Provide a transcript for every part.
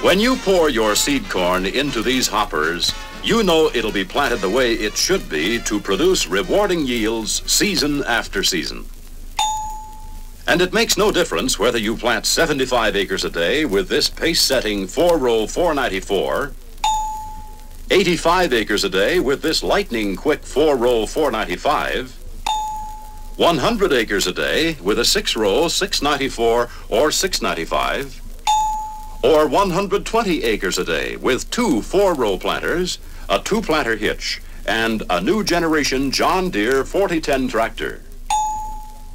When you pour your seed corn into these hoppers, you know it'll be planted the way it should be to produce rewarding yields season after season. And it makes no difference whether you plant 75 acres a day with this pace-setting 4-row 494, 85 acres a day with this lightning-quick 4-row 495, 100 acres a day with a 6-row 694 or 695, or 120 acres a day with two 4-row planters, a 2-planter hitch, and a new generation John Deere 4010 tractor.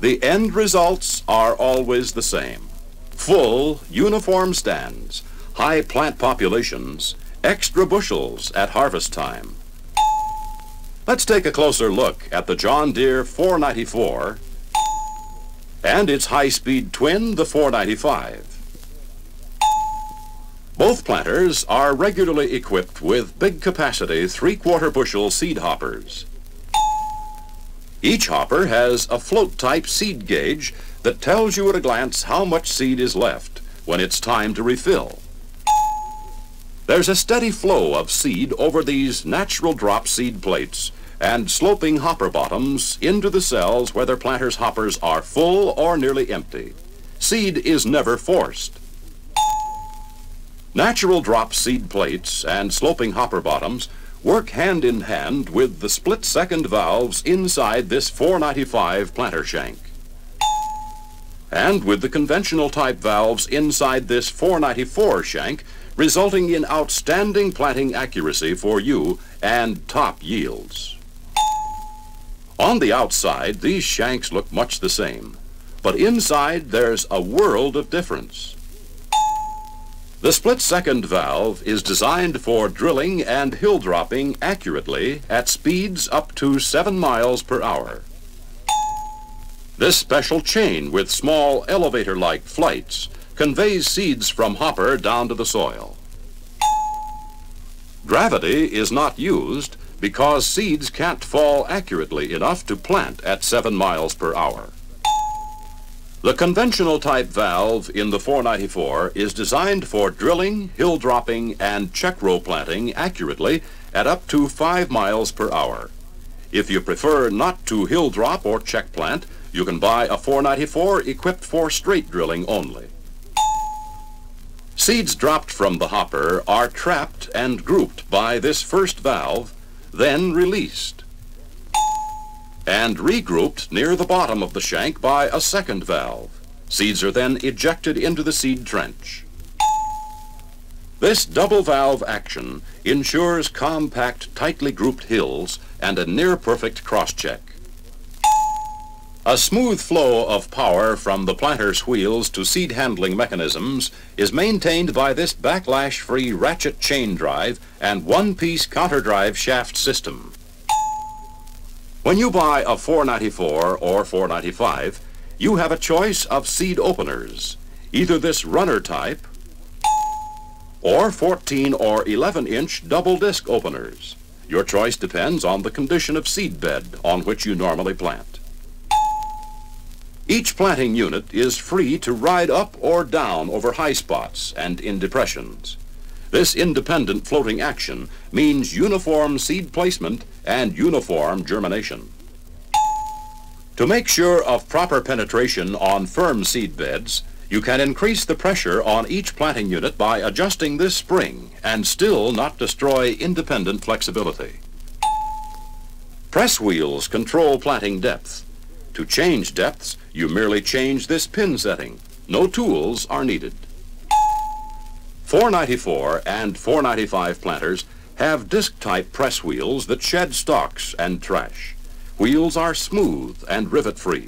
The end results are always the same. Full, uniform stands, high plant populations, extra bushels at harvest time. Let's take a closer look at the John Deere 494 and its high-speed twin, the 495. Both planters are regularly equipped with big-capacity 3/4 bushel seed hoppers. Each hopper has a float-type seed gauge that tells you at a glance how much seed is left when it's time to refill. There's a steady flow of seed over these natural drop seed plates and sloping hopper bottoms into the cells whether planters' hoppers are full or nearly empty. Seed is never forced. Natural drop seed plates and sloping hopper bottoms work hand in hand with the split-second valves inside this 495 planter shank, and with the conventional type valves inside this 494 shank, resulting in outstanding planting accuracy for you and top yields. On the outside, these shanks look much the same, but inside there's a world of difference. The split-second valve is designed for drilling and hill dropping accurately at speeds up to 7 miles per hour. This special chain with small elevator-like flights conveys seeds from hopper down to the soil. Gravity is not used because seeds can't fall accurately enough to plant at 7 miles per hour. The conventional type valve in the 494 is designed for drilling, hill dropping, and check row planting accurately at up to 5 miles per hour. If you prefer not to hill drop or check plant, you can buy a 494 equipped for straight drilling only. Seeds dropped from the hopper are trapped and grouped by this first valve, then released, and regrouped near the bottom of the shank by a second valve. Seeds are then ejected into the seed trench. This double valve action ensures compact, tightly grouped hills and a near-perfect cross-check. A smooth flow of power from the planter's wheels to seed handling mechanisms is maintained by this backlash-free ratchet chain drive and one-piece counter-drive shaft system. When you buy a 494 or 495, you have a choice of seed openers, either this runner type or 14 or 11-inch double disc openers. Your choice depends on the condition of seed bed on which you normally plant. Each planting unit is free to ride up or down over high spots and in depressions. This independent floating action means uniform seed placement and uniform germination. To make sure of proper penetration on firm seed beds, you can increase the pressure on each planting unit by adjusting this spring and still not destroy independent flexibility. Press wheels control planting depth. To change depths, you merely change this pin setting. No tools are needed. 494 and 495 planters have disc-type press wheels that shed stalks and trash. Wheels are smooth and rivet-free.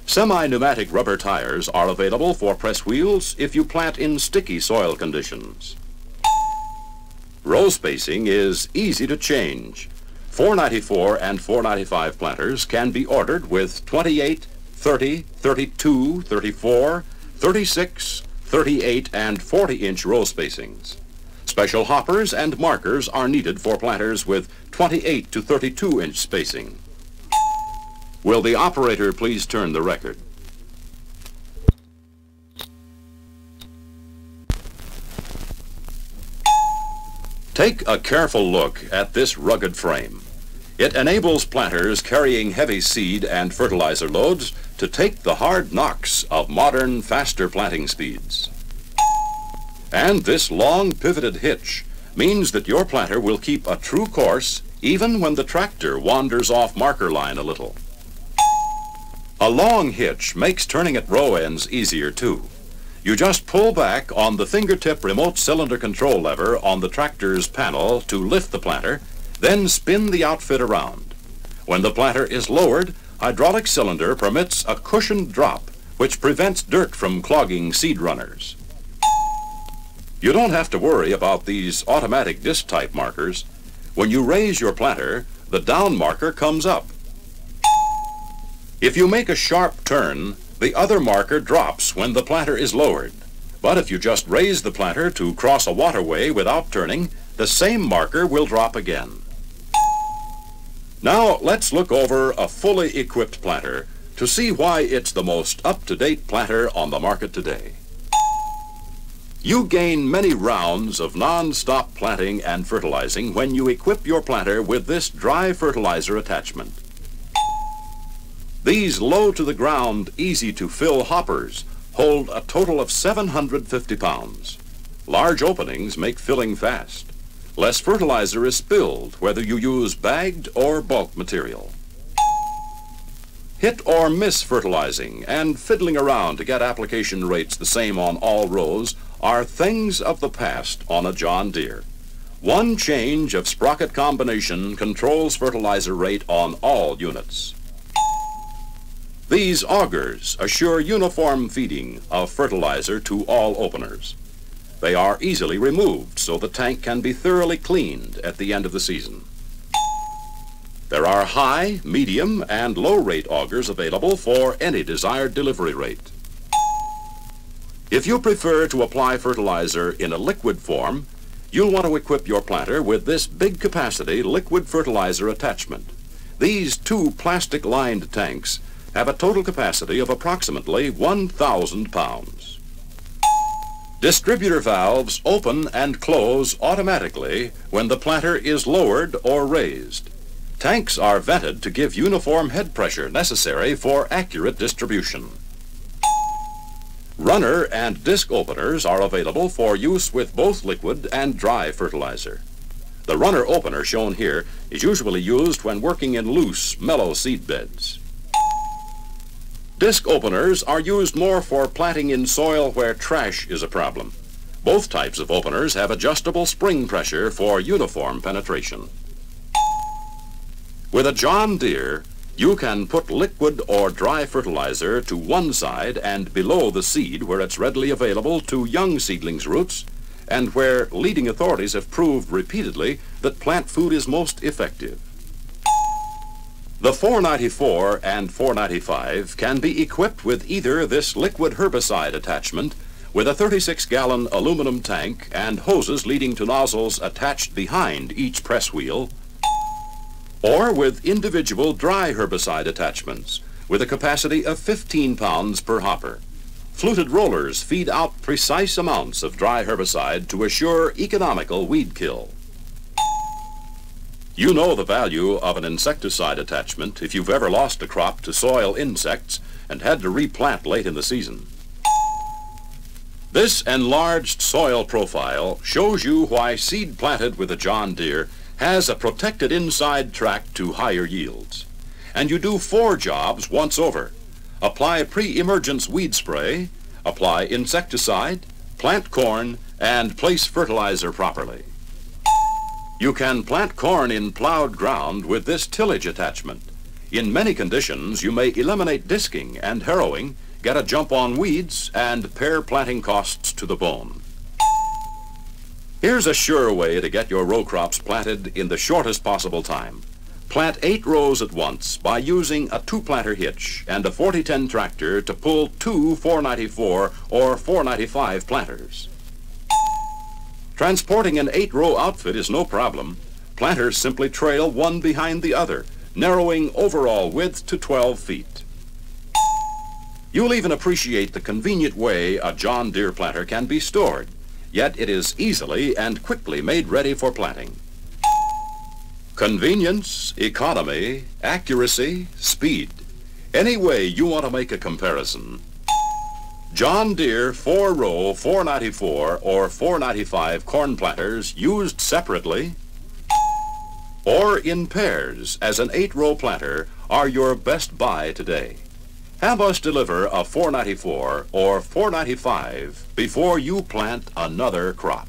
Semi-pneumatic rubber tires are available for press wheels if you plant in sticky soil conditions. Row spacing is easy to change. 494 and 495 planters can be ordered with 28, 30, 32, 34, 36, 38, and 40-inch row spacings. Special hoppers and markers are needed for planters with 28 to 32-inch spacing. Will the operator please turn the record? Take a careful look at this rugged frame. It enables planters carrying heavy seed and fertilizer loads to take the hard knocks of modern, faster planting speeds. And this long pivoted hitch means that your planter will keep a true course even when the tractor wanders off marker line a little. A long hitch makes turning at row ends easier too. You just pull back on the fingertip remote cylinder control lever on the tractor's panel to lift the planter, then spin the outfit around. When the planter is lowered, hydraulic cylinder permits a cushioned drop, which prevents dirt from clogging seed runners. You don't have to worry about these automatic disc type markers. When you raise your planter, the down marker comes up. If you make a sharp turn, the other marker drops when the planter is lowered. But if you just raise the planter to cross a waterway without turning, the same marker will drop again. Now let's look over a fully equipped planter to see why it's the most up-to-date planter on the market today. You gain many rounds of non-stop planting and fertilizing when you equip your planter with this dry fertilizer attachment. These low-to-the-ground, easy-to-fill hoppers hold a total of 750 pounds. Large openings make filling fast. Less fertilizer is spilled whether you use bagged or bulk material. Hit or miss fertilizing and fiddling around to get application rates the same on all rows are things of the past on a John Deere. One change of sprocket combination controls fertilizer rate on all units. These augers assure uniform feeding of fertilizer to all openers. They are easily removed so the tank can be thoroughly cleaned at the end of the season. There are high, medium, and low rate augers available for any desired delivery rate. If you prefer to apply fertilizer in a liquid form, you'll want to equip your planter with this big capacity liquid fertilizer attachment. These two plastic-lined tanks have a total capacity of approximately 1,000 pounds. Distributor valves open and close automatically when the planter is lowered or raised. Tanks are vented to give uniform head pressure necessary for accurate distribution. Runner and disc openers are available for use with both liquid and dry fertilizer. The runner opener shown here is usually used when working in loose, mellow seed beds. Disc openers are used more for planting in soil where trash is a problem. Both types of openers have adjustable spring pressure for uniform penetration. With a John Deere, you can put liquid or dry fertilizer to one side and below the seed where it's readily available to young seedlings' roots and where leading authorities have proved repeatedly that plant food is most effective. The 494 and 495 can be equipped with either this liquid herbicide attachment with a 36-gallon aluminum tank and hoses leading to nozzles attached behind each press wheel, or with individual dry herbicide attachments with a capacity of 15 pounds per hopper. Fluted rollers feed out precise amounts of dry herbicide to assure economical weed kill. You know the value of an insecticide attachment if you've ever lost a crop to soil insects and had to replant late in the season. This enlarged soil profile shows you why seed planted with a John Deere has a protected inside track to higher yields. And you do 4 jobs once over. Apply pre-emergence weed spray, apply insecticide, plant corn, and place fertilizer properly. You can plant corn in plowed ground with this tillage attachment. In many conditions, you may eliminate disking and harrowing, get a jump on weeds, and pare planting costs to the bone. Here's a sure way to get your row crops planted in the shortest possible time. Plant 8 rows at once by using a 2-planter hitch and a 4010 tractor to pull 2 494 or 495 planters. Transporting an 8-row outfit is no problem. Planters simply trail one behind the other, narrowing overall width to 12 feet. You'll even appreciate the convenient way a John Deere planter can be stored. yet it is easily and quickly made ready for planting. Convenience, economy, accuracy, speed. Any way you want to make a comparison, John Deere 4-row 494 or 495 corn planters used separately or in pairs as an 8-row planter are your best buy today. Have us deliver a 494 or 495 before you plant another crop.